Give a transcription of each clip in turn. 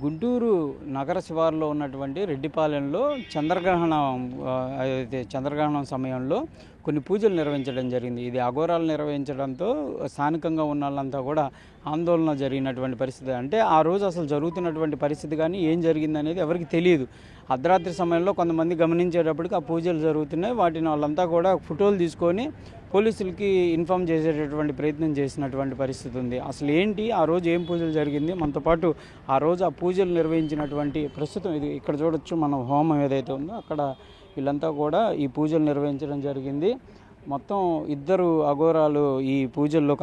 గుంటూరు నగర శివారులో ఉన్నటువంటి రెడ్డిపాలెంలో చంద్రగ్రహణం సమయంలో కొన్ని పూజలు నిర్వహించడం జరిగింది. ఇది అఘోరాలు నిర్వహించడంతో స్థానికంగా ఉన్న వాళ్ళంతా కూడా ఆందోళన జరిగినటువంటి పరిస్థితి. అంటే ఆ రోజు అసలు జరుగుతున్నటువంటి పరిస్థితి కానీ ఏం జరిగింది అనేది ఎవరికి తెలియదు. అర్ధరాత్రి సమయంలో కొంతమంది గమనించేటప్పటికి ఆ పూజలు జరుగుతున్నాయి. వాటిని వాళ్ళంతా కూడా ఫోటోలు తీసుకొని పోలీసులకి ఇన్ఫామ్ చేసేటటువంటి ప్రయత్నం చేసినటువంటి పరిస్థితి ఉంది. అసలు ఏంటి ఆ రోజు ఏం పూజలు జరిగింది, మనతో పాటు ఆ రోజు ఆ పూజలు నిర్వహించినటువంటి ప్రస్తుతం ఇది ఇక్కడ చూడొచ్చు, మన హోమం ఏదైతే ఉందో అక్కడ వీళ్ళంతా కూడా ఈ పూజలు నిర్వహించడం జరిగింది. మొత్తం 2 అఘోరాలు ఈ పూజల్లో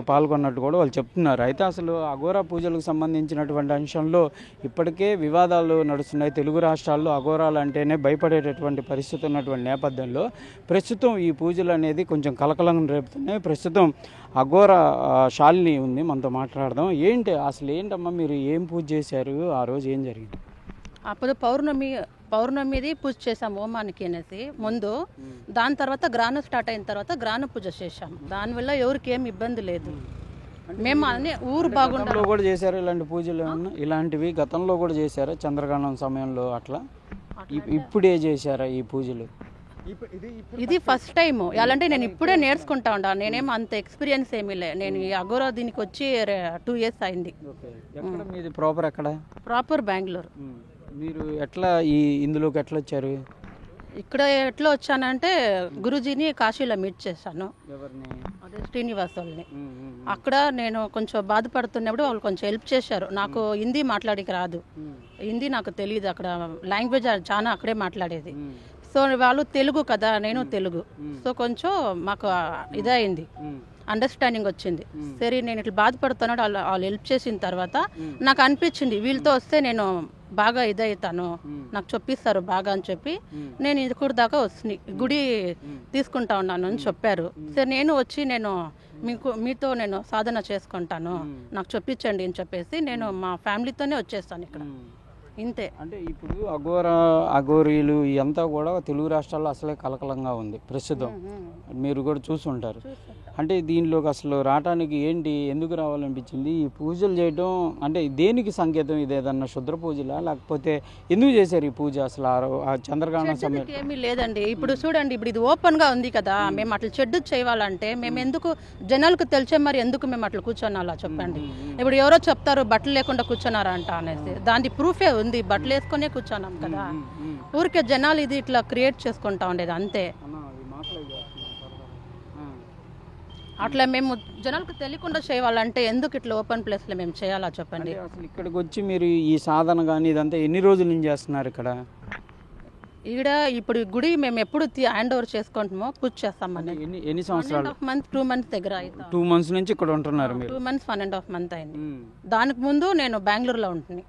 పాల్గొన్నట్టు కూడా వాళ్ళు చెప్తున్నారు. అయితే అసలు అఘోరా పూజలకు సంబంధించినటువంటి అంశంలో ఇప్పటికే వివాదాలు నడుస్తున్నాయి. తెలుగు రాష్ట్రాల్లో అఘోరాలు అంటేనే భయపడేటటువంటి పరిస్థితి ఉన్నటువంటి నేపథ్యంలో ప్రస్తుతం ఈ పూజలు అనేది కొంచెం కలకలం రేపుతున్నాయి. ప్రస్తుతం అఘోరా శాలిని ఉంది, మనతో మాట్లాడదాం. అసలు ఏంటమ్మా, మీరు ఏం పూజ చేశారు, ఆ రోజు ఏం జరిగింది? అప్పుడు పౌర్ణమిది పూజ చేసాం హోమానికి అనేసి ముందు. దాని తర్వాత గ్రాను స్టార్ట్ అయిన తర్వాత గ్రాను పూజ చేసాం. దానివల్ల ఎవరికి ఏం ఇబ్బంది లేదు. మేము అన్ని ఊరు బాగుండలో కూడా చేశారు ఇలాంటి పూజలు ఏమన్నా? ఇలాంటివి గతంలో కూడా చేశారా చంద్రగ్రహణం సమయంలో అట్లా? ఇప్పుడే చేశారా ఈ పూజలు? ఇది ఫస్ట్ టైం. ఎలాంటే నేను ఇప్పుడే నేర్చుకుంటా ఉంటా. నేనేం అంత ఎక్స్పీరియన్స్ ఏమీ లే. నేను ఈ అఘోరా దీనికి వచ్చి 2 years అయింది. మీది ప్రాపర్ ఎక్కడ? ప్రాపర్ బెంగళూరు. మీరు ఎట్లా ఇందులోకి ఎట్లా వచ్చారు? ఇక్కడ ఎట్లా వచ్చానంటే గురుజీని కాశీలో మీట్ చేశాను, అదే శ్రీనివాస్ వాళ్ళని. అక్కడ నేను కొంచెం బాధపడుతున్నప్పుడు వాళ్ళు కొంచెం హెల్ప్ చేశారు. నాకు హిందీ మాట్లాడికి రాదు, హిందీ నాకు తెలియదు. అక్కడ లాంగ్వేజ్ చాలా అక్కడే మాట్లాడేది. సో వాళ్ళు తెలుగు కదా, నేను తెలుగు. సో కొంచెం మాకు ఇదైంది, అండర్స్టాండింగ్ వచ్చింది. సరే నేను ఇట్లా బాధపడుతున్నాడు, వాళ్ళు హెల్ప్ చేసిన తర్వాత నాకు అనిపించింది వీళ్ళతో వస్తే నేను బాగా ఇదవుతాను, నాకు చెప్పిస్తారు బాగా అని చెప్పి నేను ఇది దాకా వస్తుంది గుడి తీసుకుంటా ఉన్నాను అని చెప్పారు. సరే నేను వచ్చి మీతో నేను సాధన చేసుకుంటాను, నాకు చెప్పించండి అని చెప్పేసి నేను మా ఫ్యామిలీతోనే వచ్చేస్తాను ఇక్కడ. ఇంతే. అంటే ఇప్పుడు అఘోరీలు ఇదంతా కూడా తెలుగు రాష్ట్రాల్లో అసలే కలకలంగా ఉంది ప్రస్తుతం, మీరు కూడా చూసుంటారు. అంటే దీనిలోకి అసలు రావటానికి ఎందుకు రావాలనిపించింది? ఈ పూజలు చేయడం అంటే దేనికి సంకేతం? ఇది ఏదన్నా శుద్ర పూజలా, లేకపోతే ఎందుకు చేశారు ఈ పూజ అసలు ఆ చంద్రగ్రహణం సమయం? ఏమీ లేదండి. ఇప్పుడు చూడండి, ఇప్పుడు ఇది ఓపెన్ గా ఉంది కదా, మేము అట్లా చెడ్డు చేయాలంటే మేము ఎందుకు జనాలకు తెలిసే మరి ఎందుకు మేము అట్లా కూర్చొనాలా చెప్పండి? ఇప్పుడు ఎవరో చెప్తారు బట్టలు లేకుండా కూర్చున్నారా అంట అనేసి, దాని ప్రూఫే ఉంది, బట్టలు వేసుకునే కూర్చున్నాం కదా. ఊరికే జనాలు ఇది ఇట్లా క్రియేట్ చేసుకుంటా ఉండేది అంతే. అట్లా మేము జనాలకు తెలియకుండా చేయాలంటే ఎందుకు ఇట్లా ఓపెన్ ప్లేస్లో మేము చేయాలా చెప్పండి? అసలు ఇక్కడికి వచ్చి మీరు ఈ సాధన కానీ ఇదంతా ఎన్ని రోజుల నుంచి చేస్తున్నారు ఇక్కడ? ఇక్కడ ఇప్పుడు గుడి మేము ఎప్పుడు హ్యాండ్ ఓవర్ చేసుకుంటామో పూజ చేస్తామని. ఎన్ని సంవత్సరాలు? 2 months దగ్గర. 2 months నుంచి ఇక్కడ ఉంటున్నారు మీరు? 2 months 1.5 months అయింది. దానికి ముందు నేను బెంగళూరులో ఉంటుంది.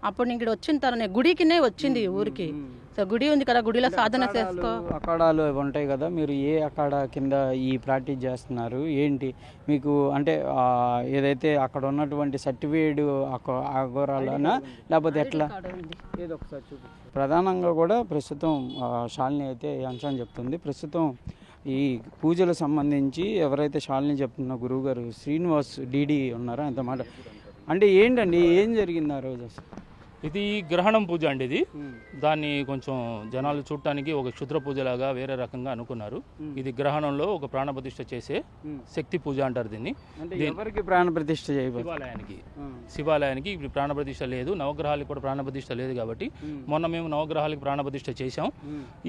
అప్పుడు ఇక్కడ వచ్చిన తర్వాత గుడికినే వచ్చింది ఊరికి. సో గుడి ఉంది కదా, గుడిలో సాధన చేసుకో. అఖాడాలు ఉంటాయి కదా, మీరు ఏ అఖాడా కింద ఈ ప్రాక్టీస్ చేస్తున్నారు? మీకు అంటే ఏదైతే అక్కడ ఉన్నటువంటి సర్టిఫికేట్ అఘోరాలనా లేకపోతే ఎట్లా? ఏదో ఒకసారి చూపి. ప్రధానంగా కూడా ప్రస్తుతం శాలిని అయితే ఈ అంశాన్ని చెప్తుంది. ప్రస్తుతం ఈ పూజలకు సంబంధించి ఎవరైతే శాలిని చెప్తున్న గురువు గారు శ్రీనివాస్ డిడి ఉన్నారో అంత మాట. అంటే ఏంటండి, ఏం జరిగింది ఆ రోజు అసలు? ఇది గ్రహణం పూజ అండి. ఇది దాన్ని కొంచెం జనాలు చూడటానికి ఒక క్షుద్ర పూజలాగా వేరే రకంగా అనుకున్నారు. ఇది గ్రహణంలో ఒక ప్రాణప్రతిష్ఠ చేసే శక్తి పూజ అంటారు దీన్ని. ఎవరికి ప్రాణప్రతిష్ఠ? శివాలయానికి ఇప్పుడు ప్రాణప్రతిష్ఠ లేదు, నవగ్రహాలకు కూడా ప్రాణప్రతిష్ఠ లేదు కాబట్టి మొన్న మేము నవగ్రహాలకు ప్రాణప్రతిష్ఠ చేశాం.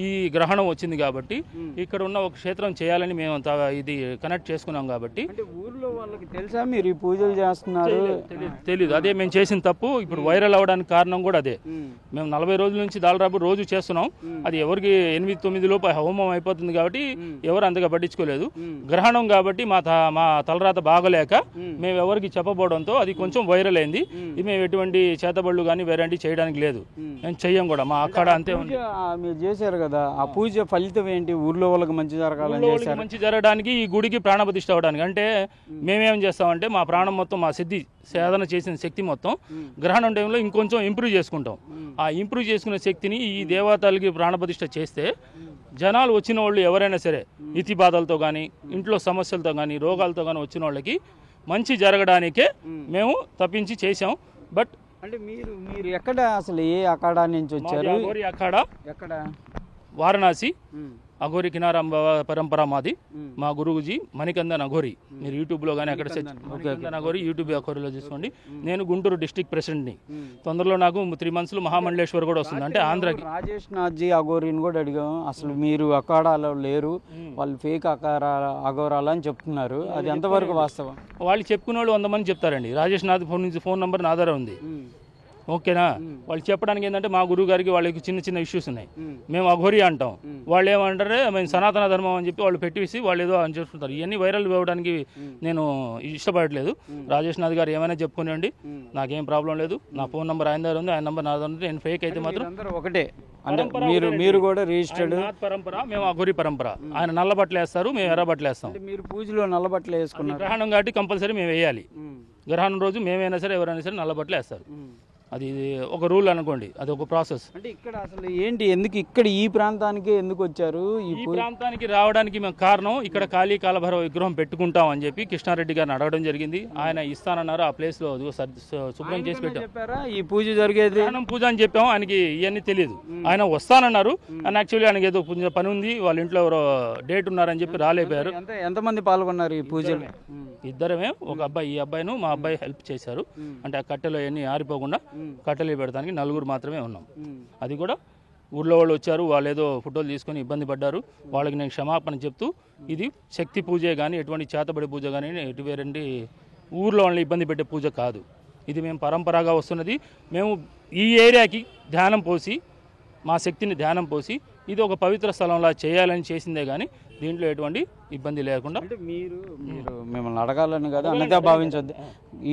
ఈ గ్రహణం వచ్చింది కాబట్టి ఇక్కడ ఉన్న ఒక క్షేత్రం చేయాలని మేము ఇది కనెక్ట్ చేసుకున్నాం. కాబట్టి ఊర్లో వాళ్ళకి తెలుసా మీరు ఈ పూజలు చేస్తున్నారు? తెలీదు. అదే మేము చేసిన తప్పు. ఇప్పుడు వైరల్ అవ్వడానికి కారణం కూడా అదే. మేము 40 రోజుల నుంచి దాదాపు రోజు చేస్తున్నాం. అది ఎవరికి 8-9 లోపు హోమం అయిపోతుంది కాబట్టి ఎవరు అంతగా పట్టించుకోలేదు. గ్రహణం కాబట్టి మా తలరాత బాగలేక మేము ఎవరికి చెప్పబోవడంతో అది కొంచెం వైరల్ అయింది. మేము ఎటువంటి చేతబళ్ళు కానీ వేరేంటి చేయడానికి లేదు, మేము చెయ్యం కూడా. మా అక్కడ అంతే ఉంది. మీరు చేశారు కదా, ఆ పూజ ఫలితం ఏంటి? ఊర్లో వాళ్ళకి మంచి జరగాలని, మంచి జరగడానికి, ఈ గుడికి ప్రాణప్రతిష్ఠ అవడానికి. అంటే మేమేం చేస్తామంటే మా ప్రాణం మొత్తం, మా సిద్ధి సాధన చేసిన శక్తి మొత్తం గ్రహణం టైంలో ఇంకొంచెం ఇంప్రూవ్ చేసుకుంటాం. ఆ ఇంప్రూవ్ చేసుకునే శక్తిని ఈ దేవతలకి ప్రాణప్రతిష్ఠ చేస్తే జనాలు వచ్చిన వాళ్ళు ఎవరైనా సరే ఇతి బాధలతో కానీ, ఇంట్లో సమస్యలతో కానీ, రోగాలతో కానీ వచ్చిన వాళ్ళకి మంచి జరగడానికే మేము తప్పించి చేసాం. బట్ అంటే మీరు ఎక్కడ అసలు ఏ అఖాడా నుంచి వచ్చారు? అఘోరి అఖాడా ఎక్కడ? వారణాసి అఘోరి కినారాం పరంపర మాది. మా గురువుజీ మణికందన్ అఘోరి. మీరు యూట్యూబ్లో కానీ అక్కడ మణికందన్ అఘోరి యూట్యూబ్ అఘోరిలో చూసుకోండి. నేను గుంటూరు డిస్ట్రిక్ట్ ప్రెసిడెంట్ని. తొందరలో నాకు 3 months మహామండలేశ్వర్ కూడా వస్తుంది, అంటే ఆంధ్రాకి. రాజేష్ నాథ్జీ అఘోరిని కూడా అడిగాం, అసలు మీరు అఖాడాలో లేరు, వాళ్ళు ఫేక్ అఘోరాలు అని చెప్తున్నారు, అది ఎంతవరకు వాస్తవం? వాళ్ళు చెప్పుకునే వాళ్ళు 100 మంది చెప్తారండి. రాజేష్ నాథ్ ఫోన్ నెంబర్ నా దగ్గర ఉంది, ఓకేనా? వాళ్ళు చెప్పడానికి ఏంటంటే మా గురువు గారికి వాళ్ళకి చిన్న చిన్న ఇష్యూస్ ఉన్నాయి, మేము అఘోరి అంటాం, వాళ్ళు ఏమంటారే మేము సనాతన ధర్మం అని చెప్పి వాళ్ళు పెట్టేసి వాళ్ళు ఏదో అని చెప్తుంటారు. ఇవన్నీ వైరల్ ఇవ్వడానికి నేను ఇష్టపడట్లేదు. రాజేష్ నాథ్ గారు ఏమైనా చెప్పుకునేయండి, నాకేం ప్రాబ్లం లేదు. నా ఫోన్ నెంబర్ ఆయన దగ్గర ఉంది, ఆయన నెంబర్ నా దగ్గర ఉంది. నేను ఫేక్ అయితే మాత్రం ఒకటే, మీరు కూడా రిజిస్టర్డ్ పరంపర, మేము అఘోరి పరంపర. ఆయన నల్ల బట్టలు వేస్తారు, మేము ఎర్ర బట్టలు వేస్తాం. మీరు పూజలో నల్ల బట్టలు వేసుకున్నారు, గ్రహణం కాబట్టి కంపల్సరీ మేము వేయాలి. గ్రహణం రోజు మేమైనా సరే ఎవరైనా సరే నల్ల బట్టలు వేస్తారు. అది ఒక రూల్ అనుకోండి, అది ఒక ప్రాసెస్. అంటే ఇక్కడ అసలు ఏంటి, ఎందుకు ఇక్కడ ఈ ప్రాంతానికి ఎందుకు వచ్చారు? ఈ ప్రాంతానికి రావడానికి మేము కారణం, ఇక్కడ కాళీ కాలభైరవ విగ్రహం పెట్టుకుంటాం అని చెప్పి కృష్ణారెడ్డి గారిని అడగడం జరిగింది. ఆయన ఇస్తానన్నారు, ఆ ప్లేస్ లో శుభ్రం చేసి పెట్టాం. ఈ పూజ జరిగేది పూజ అని చెప్పాము, ఆయనకి ఇవన్నీ తెలియదు. ఆయన వస్తానన్నారు, అని యాక్చువల్లీ ఆయనకి ఏదో పని ఉంది, వాళ్ళ ఇంట్లో ఎవరో డేట్ ఉన్నారని చెప్పి రాలేపారు. ఎంతమంది పాల్గొన్నారు ఈ పూజలు? ఇద్దరమే, ఒక అబ్బాయి, ఈ అబ్బాయిను మా అబ్బాయి హెల్ప్ చేశారు. అంటే ఆ కట్టెలు అవన్నీ ఆరిపోకుండా కట్టెలు పెడతానికి 4 మాత్రమే ఉన్నాం. అది కూడా ఊళ్ళో వాళ్ళు వచ్చారు, వాళ్ళు ఏదో ఫోటోలు తీసుకొని ఇబ్బంది పడ్డారు, వాళ్ళకి నేను క్షమాపణ చెప్తూ, ఇది శక్తి పూజే కానీ ఎటువంటి చేతబడి పూజ కానీ ఎటువంటి ఊర్లో వాళ్ళని ఇబ్బంది పెట్టే పూజ కాదు. ఇది మేము పరంపరగా వస్తున్నది. మేము ఈ ఏరియాకి ధ్యానం పోసి, మా శక్తిని ధ్యానం పోసి, ఇది ఒక పవిత్ర స్థలంలా చేయాలని చేసిందే కానీ దీంట్లో ఎటువంటి ఇబ్బంది లేకుండా. అంటే మీరు మిమ్మల్ని అడగాలని కదా అన్నదా భావించొద్దు.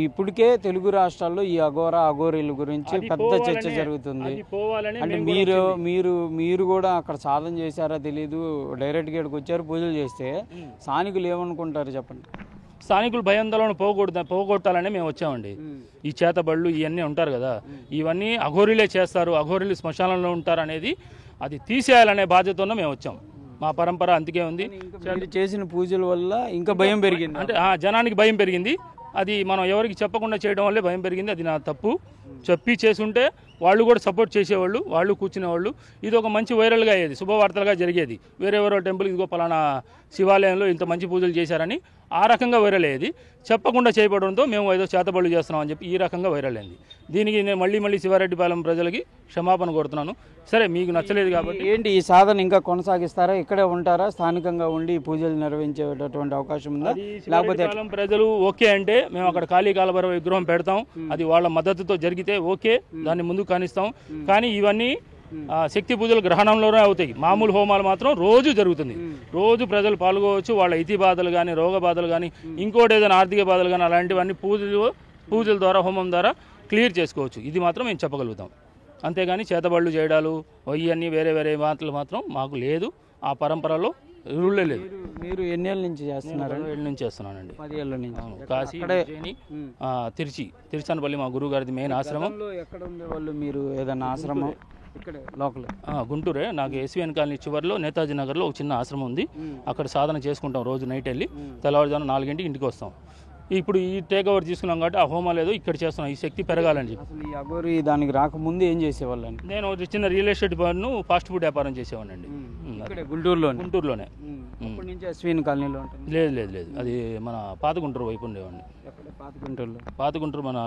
ఇప్పటికే తెలుగు రాష్ట్రాల్లో ఈ అఘోరీల గురించి పెద్ద చర్చ జరుగుతుంది. అంటే మీరు కూడా అక్కడ సాధన చేశారా తెలీదు, డైరెక్ట్ గా ఇక్కడికి వచ్చారు, పూజలు చేస్తే స్థానికులు ఏమనుకుంటారు చెప్పండి? స్థానికులు భయాందోళన పోగొట్టాలని మేము వచ్చామండి. ఈ చేతబళ్ళు ఇవన్నీ ఉంటారు కదా, ఇవన్నీ అఘోరీలే చేస్తారు, అఘోరీలు శ్మశానంలో ఉంటారు అనేది అది తీసేయాలనే బాధ్యతతో మేము వచ్చాం. మా పరంపర అంతకే ఉంది. చేసిన పూజల వల్ల ఇంకా భయం పెరిగింది, అంటే జనానికి భయం పెరిగింది. అది మనం ఎవరికి చెప్పకుండా చేయడం వల్లే భయం పెరిగింది. అది నా తప్పు. చెప్పి చేసుంటే వాళ్ళు కూడా సపోర్ట్ చేసేవాళ్ళు, వాళ్ళు కూర్చునేవాళ్ళు. ఇది ఒక మంచి వైరల్గా అయ్యేది, శుభవార్తలుగా జరిగేది. వేరెవరో టెంపుల్ ఇదిగో పలానా శివాలయంలో ఇంత మంచి పూజలు చేశారని ఆ రకంగా వైరల్ అయ్యేది. చెప్పకుండా చేయబడంతో మేము ఏదో చేతబడులు చేస్తున్నాం అని చెప్పి ఈ రకంగా వైరల్ అయింది. దీనికి నేను మళ్ళీ శివారెడ్డిపాలెం ప్రజలకి క్షమాపణ కోరుతున్నాను. సరే, మీకు నచ్చలేదు కాబట్టి ఏంటి ఈ సాధన ఇంకా కొనసాగిస్తారా? ఇక్కడే ఉంటారా? స్థానికంగా ఉండి పూజలు నిర్వహించేటటువంటి అవకాశం ఉందా? లేకపోతే ప్రజలు ఓకే అంటే మేము అక్కడ కాళీ కాలభైరవ విగ్రహం పెడతాం. అది వాళ్ళ మద్దతుతో జరిగితే ఓకే, దాన్ని ముందుకు కానిస్తాం. కానీ ఇవన్నీ శక్తి పూజలు గ్రహణంలోనే అవుతాయి. మామూలు హోమాలు మాత్రం రోజు జరుగుతుంది. రోజు ప్రజలు పాల్గొవచ్చు. వాళ్ళ ఇతి బాధలు కానీ, రోగ బాధలు కానీ, ఇంకోటి ఏదైనా ఆర్థిక బాధలు కానీ, అలాంటివన్నీ పూజల ద్వారా, హోమం ద్వారా క్లియర్ చేసుకోవచ్చు. ఇది మాత్రం మేము చెప్పగలుగుతాం. అంతేగాని చేతబళ్ళు చేయడాలు ఇవన్నీ వేరే మాటలు మాత్రం మాకు లేదు. ఆ పరంపరలో రూలే లేదు. మీరు ఎన్ని ఏళ్ళ నుంచి చేస్తున్నారు? 10 ఏళ్ళ నుంచి చేస్తున్నానండి. 10 ఏళ్ళ నుంచి. కాశీ, తిరుచానపల్లి మా గురువు గారిది మెయిన్ ఆశ్రమం. ఎక్కడ ఉండేవాళ్ళు మీరు? ఏదైనా ఆశ్రమం ఇక్కడ లోకల్? గుంటూరే. నాకు ఎస్విఎన్ కాలనీ చివరిలో నేతాజీ నగర్లో ఒక చిన్న ఆశ్రమం ఉంది. అక్కడ సాధన చేసుకుంటాం. రోజు నైట్ వెళ్ళి తెల్లవారుజామున 4 గంటకి ఇంటికి వస్తాం. ఇప్పుడు ఈ టేక్ ఓవర్ తీసుకున్నాం కాబట్టి ఆ హోమాలు ఏదో ఇక్కడ చేస్తున్నాం, ఈ శక్తి పెరగాలని చెప్పి. అసలు ఈ అఘోరి దానికి రాకముందు ఏం చేసేవాళ్ళని? నేను చిన్న రియల్ ఎస్టేట్ ఫాస్ట్ ఫుడ్ వ్యాపారం చేసేవాడినండి. గుంటూరులోనే. ఎస్విఎన్ కాలనీలో ఉంటుంది? లేదు, అది మన పాత గుంటూరు వైపు ఉండేవాడిని. పాత గుంటూరు మన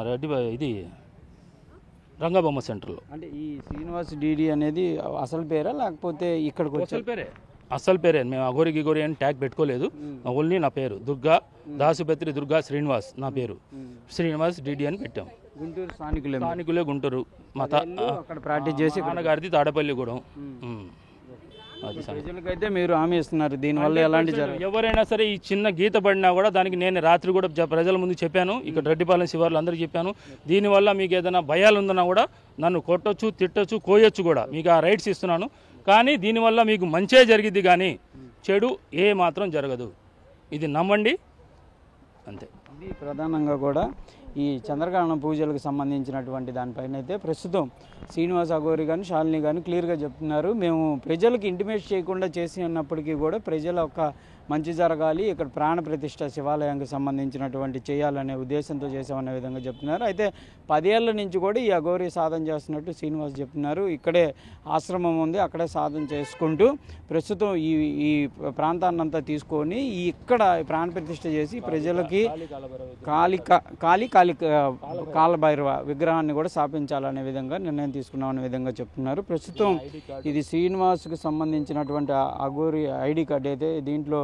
ఇది రంగబొమ్మ సెంటర్లో. అంటే ఈ శ్రీనివాస్ డిడి అనేది అసలు పేరా లేకపోతే ఇక్కడికి అసలు పేరే? అసలు పేరే. మేము అఘోరి గిగోరి అని ట్యాగ్ పెట్టుకోలేదు. ఓన్లీ నా పేరు దుర్గా దాసుపత్రి దుర్గా శ్రీనివాస్. నా పేరు శ్రీనివాస్ డిడి అని పెట్టాం. గుంటూరు స్థానికులే. గుంటూరు మా అక్కడ ప్రాక్టీస్ చేసి నాన్నగారిది తాడపల్లిగూడెం. ప్రజలకైతే మీరు హామీ ఇస్తున్నారు దీనివల్ల ఎలాంటి ఎవరైనా సరే ఈ చిన్న గీత పడినా కూడా దానికి నేను రాత్రి కూడా ప్రజల ముందు చెప్పాను. ఇక్కడ రెడ్డిపాలెం శివార్లు అందరికీ చెప్పాను. దీనివల్ల మీకు ఏదైనా భయాలు ఉందన్నా కూడా నన్ను కొట్టొచ్చు, తిట్టొచ్చు, కోయొచ్చు కూడా. మీకు ఆ రైట్స్ ఇస్తున్నాను. కానీ దీనివల్ల మీకు మంచే జరిగిద్ది కానీ చెడు ఏ మాత్రం జరగదు. ఇది నమ్మండి, అంతే. ఇది ప్రధానంగా కూడా ఈ చంద్రగ్రహణ పూజలకు సంబంధించినటువంటి దానిపైన అయితే ప్రస్తుతం శ్రీనివాస్ అఘోరి కానీ శాలిని కానీ క్లియర్గా చెప్తున్నారు. మేము ప్రజలకు ఇంటిమేట్ చేయకుండా చేసి ఉన్నప్పటికీ కూడా ప్రజల యొక్క మంచి జరగాలి, ఇక్కడ ప్రాణ ప్రతిష్ఠ శివాలయానికి సంబంధించినటువంటి చేయాలనే ఉద్దేశంతో చేసామనే విధంగా చెప్తున్నారు. అయితే 10 ఏళ్ల నుంచి కూడా ఈ అఘోరి సాధన చేస్తున్నట్టు శ్రీనివాస్ చెప్తున్నారు. ఇక్కడే ఆశ్రమం ఉంది, అక్కడే సాధన చేసుకుంటూ ప్రస్తుతం ఈ ప్రాంతాన్నంతా తీసుకొని ఇక్కడ ప్రాణ ప్రతిష్ఠ చేసి ప్రజలకి కాలభైరవ విగ్రహాన్ని కూడా స్థాపించాలనే విధంగా నిర్ణయం తీసుకున్నామనే విధంగా చెప్తున్నారు. ప్రస్తుతం ఇది శ్రీనివాస్కి సంబంధించినటువంటి అఘోరి ఐడి కార్డు అయితే దీంట్లో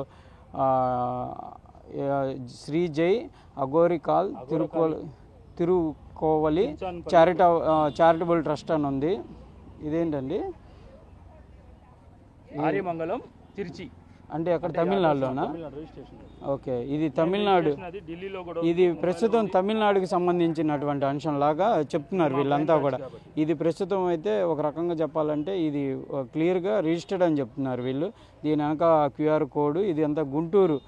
శ్రీ జై అఘోరి కాల్ తిరుకోవలి చారిటబుల్ ట్రస్ట్ అని ఉంది. ఇదేంటండి? ఆర్యమంగళం తిరుచి అంటే అక్కడ తమిళనాడులోనా? ఓకే, ఇది తమిళనాడు. ఇది ప్రస్తుతం తమిళనాడుకి సంబంధించినటువంటి అంశం లాగా చెప్తున్నారు వీళ్ళంతా కూడా. ఇది ప్రస్తుతం అయితే ఒక రకంగా చెప్పాలంటే ఇది క్లియర్గా రిజిస్టర్డ్ అని చెప్తున్నారు వీళ్ళు. దీని వెనక QR కోడ్, ఇది అంతా గుంటూరు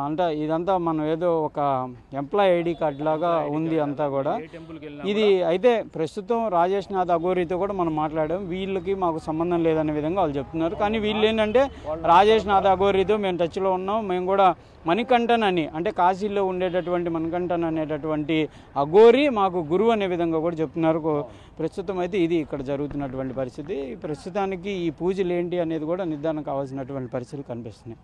అంటే ఇదంతా మనం ఏదో ఒక ఎంప్లాయ్ ఐడి కార్డ్ లాగా ఉంది అంతా కూడా. ఇది అయితే ప్రస్తుతం రాజేష్ నాథ్ అఘోరితో కూడా మనం మాట్లాడాం. వీళ్ళకి మాకు సంబంధం లేదనే విధంగా వాళ్ళు చెప్తున్నారు. కానీ వీళ్ళు ఏంటంటే రాజేష్ నాథ్ అఘోరితో మేము టచ్లో ఉన్నాం, మేము కూడా మణికంఠన్ అని అంటే కాశీలో ఉండేటటువంటి మణికంఠన్ అనేటటువంటి అఘోరి మాకు గురువు అనే విధంగా కూడా చెప్తున్నారు. ప్రస్తుతం అయితే ఇది ఇక్కడ జరుగుతున్నటువంటి పరిస్థితి. ప్రస్తుతానికి ఈ పూజలు ఏంటి అనేది కూడా నిర్ధారణ కావాల్సినటువంటి పరిస్థితులు కనిపిస్తున్నాయి.